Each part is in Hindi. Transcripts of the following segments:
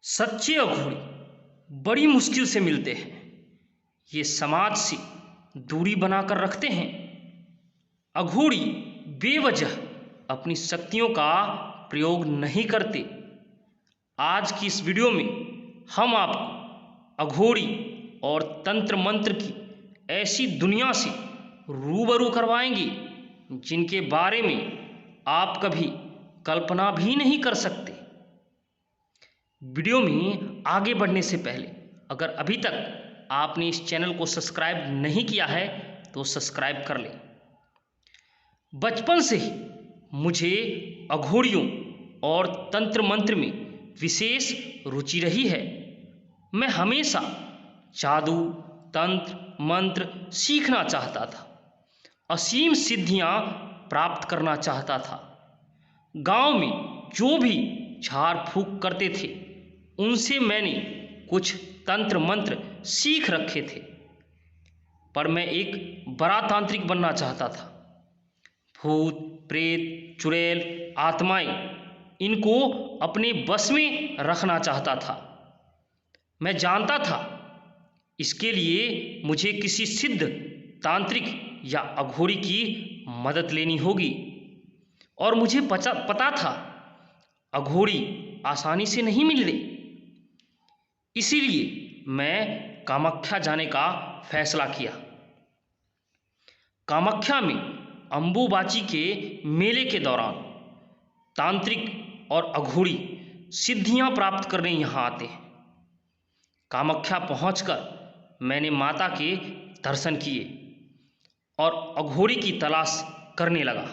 सच्चे अघोरी बड़ी मुश्किल से मिलते हैं। ये समाज से दूरी बनाकर रखते हैं। अघोरी बेवजह अपनी शक्तियों का प्रयोग नहीं करते। आज की इस वीडियो में हम आपको अघोरी और तंत्र मंत्र की ऐसी दुनिया से रूबरू करवाएंगे जिनके बारे में आप कभी कल्पना भी नहीं कर सकते। वीडियो में आगे बढ़ने से पहले अगर अभी तक आपने इस चैनल को सब्सक्राइब नहीं किया है तो सब्सक्राइब कर लें। बचपन से ही मुझे अघोरियों और तंत्र मंत्र में विशेष रुचि रही है। मैं हमेशा जादू, तंत्र मंत्र सीखना चाहता था, असीम सिद्धियां प्राप्त करना चाहता था। गांव में जो भी झाड़ फूक करते थे उनसे मैंने कुछ तंत्र मंत्र सीख रखे थे, पर मैं एक बड़ा तांत्रिक बनना चाहता था। भूत, प्रेत, चुड़ैल, आत्माएं, इनको अपने बस में रखना चाहता था। मैं जानता था इसके लिए मुझे किसी सिद्ध तांत्रिक या अघोरी की मदद लेनी होगी, और मुझे पता था अघोरी आसानी से नहीं मिलते। इसीलिए मैं कामाख्या जाने का फैसला किया। कामाख्या में अंबुबाची के मेले के दौरान तांत्रिक और अघोरी सिद्धियां प्राप्त करने यहाँ आते हैं। कामाख्या पहुंचकर मैंने माता के दर्शन किए और अघोरी की तलाश करने लगा।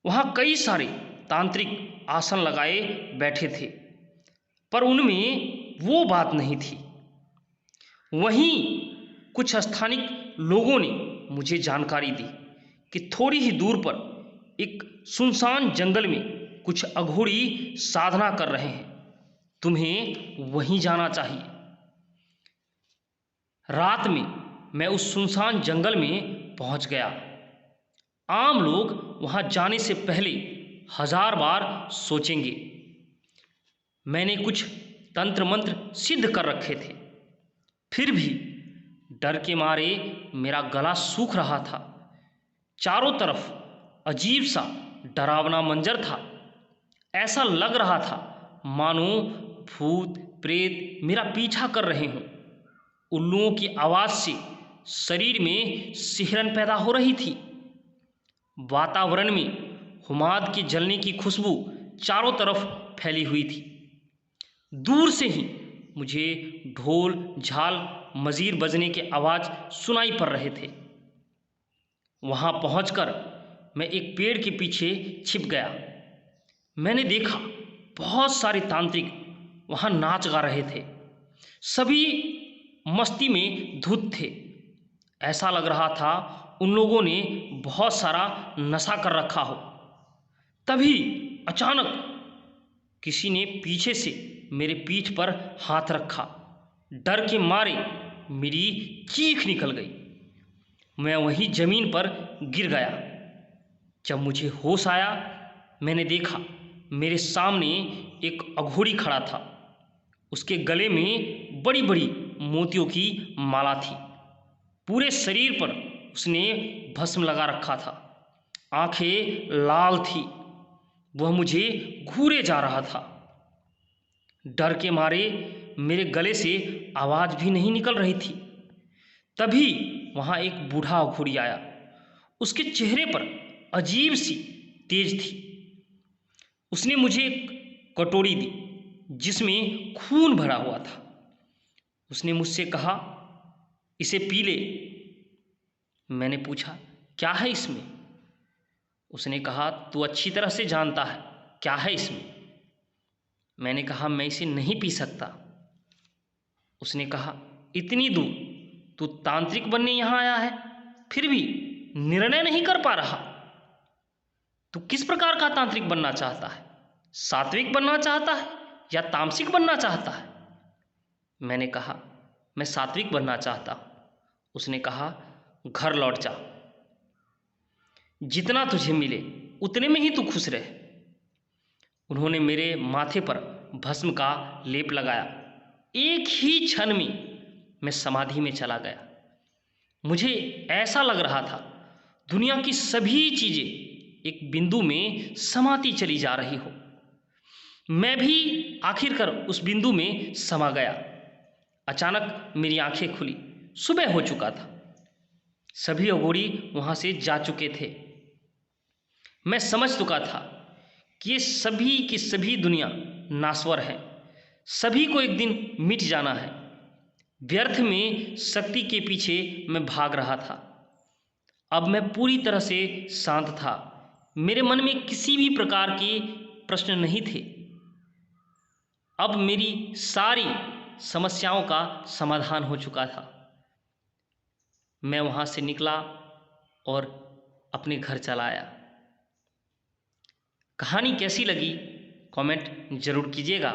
वहाँ कई सारे तांत्रिक आसन लगाए बैठे थे, पर उनमें वो बात नहीं थी। वहीं कुछ स्थानिक लोगों ने मुझे जानकारी दी कि थोड़ी ही दूर पर एक सुनसान जंगल में कुछ अघोरी साधना कर रहे हैं, तुम्हें वहीं जाना चाहिए। रात में मैं उस सुनसान जंगल में पहुंच गया। आम लोग वहां जाने से पहले 1000 बार सोचेंगे। मैंने कुछ तंत्र मंत्र सिद्ध कर रखे थे, फिर भी डर के मारे मेरा गला सूख रहा था। चारों तरफ अजीब सा डरावना मंजर था। ऐसा लग रहा था मानो भूत प्रेत मेरा पीछा कर रहे हों। उल्लुओं की आवाज़ से शरीर में सिहरन पैदा हो रही थी। वातावरण में हुमाद के जलने की खुशबू चारों तरफ फैली हुई थी। दूर से ही मुझे ढोल, झाल, मजीर बजने के आवाज़ सुनाई पड़ रहे थे। वहाँ पहुंचकर मैं एक पेड़ के पीछे छिप गया। मैंने देखा बहुत सारे तांत्रिक वहाँ नाच गा रहे थे। सभी मस्ती में धुत थे। ऐसा लग रहा था उन लोगों ने बहुत सारा नशा कर रखा हो। तभी अचानक किसी ने पीछे से मेरे पीठ पर हाथ रखा। डर के मारे मेरी चीख निकल गई। मैं वहीं जमीन पर गिर गया। जब मुझे होश आया, मैंने देखा मेरे सामने एक अघोरी खड़ा था। उसके गले में बड़ी बड़ी मोतियों की माला थी। पूरे शरीर पर उसने भस्म लगा रखा था। आंखें लाल थी। वह मुझे घूरे जा रहा था। डर के मारे मेरे गले से आवाज़ भी नहीं निकल रही थी। तभी वहाँ एक बूढ़ा अघोरी आया। उसके चेहरे पर अजीब सी तेज थी। उसने मुझे एक कटोरी दी जिसमें खून भरा हुआ था। उसने मुझसे कहा, इसे पी ले। मैंने पूछा, क्या है इसमें? उसने कहा, तू अच्छी तरह से जानता है क्या है इसमें। मैंने कहा, मैं इसे नहीं पी सकता। उसने कहा, इतनी दूर तू तांत्रिक बनने यहाँ आया है, फिर भी निर्णय नहीं कर पा रहा। तू किस प्रकार का तांत्रिक बनना चाहता है? सात्विक बनना चाहता है या तामसिक बनना चाहता है? मैंने कहा, मैं सात्विक बनना चाहता हूँ। उसने कहा, घर लौट जा। जितना तुझे मिले उतने में ही तू खुश रहे। उन्होंने मेरे माथे पर भस्म का लेप लगाया। एक ही क्षण में मैं समाधि में चला गया। मुझे ऐसा लग रहा था दुनिया की सभी चीजें एक बिंदु में समाती चली जा रही हो। मैं भी आखिरकार उस बिंदु में समा गया। अचानक मेरी आंखें खुली। सुबह हो चुका था। सभी अघोरी वहां से जा चुके थे। मैं समझ चुका था कि ये सभी की सभी दुनिया नाश्वर है। सभी को एक दिन मिट जाना है। व्यर्थ में शक्ति के पीछे मैं भाग रहा था। अब मैं पूरी तरह से शांत था। मेरे मन में किसी भी प्रकार के प्रश्न नहीं थे। अब मेरी सारी समस्याओं का समाधान हो चुका था। मैं वहाँ से निकला और अपने घर चला आया। कहानी कैसी लगी कमेंट ज़रूर कीजिएगा।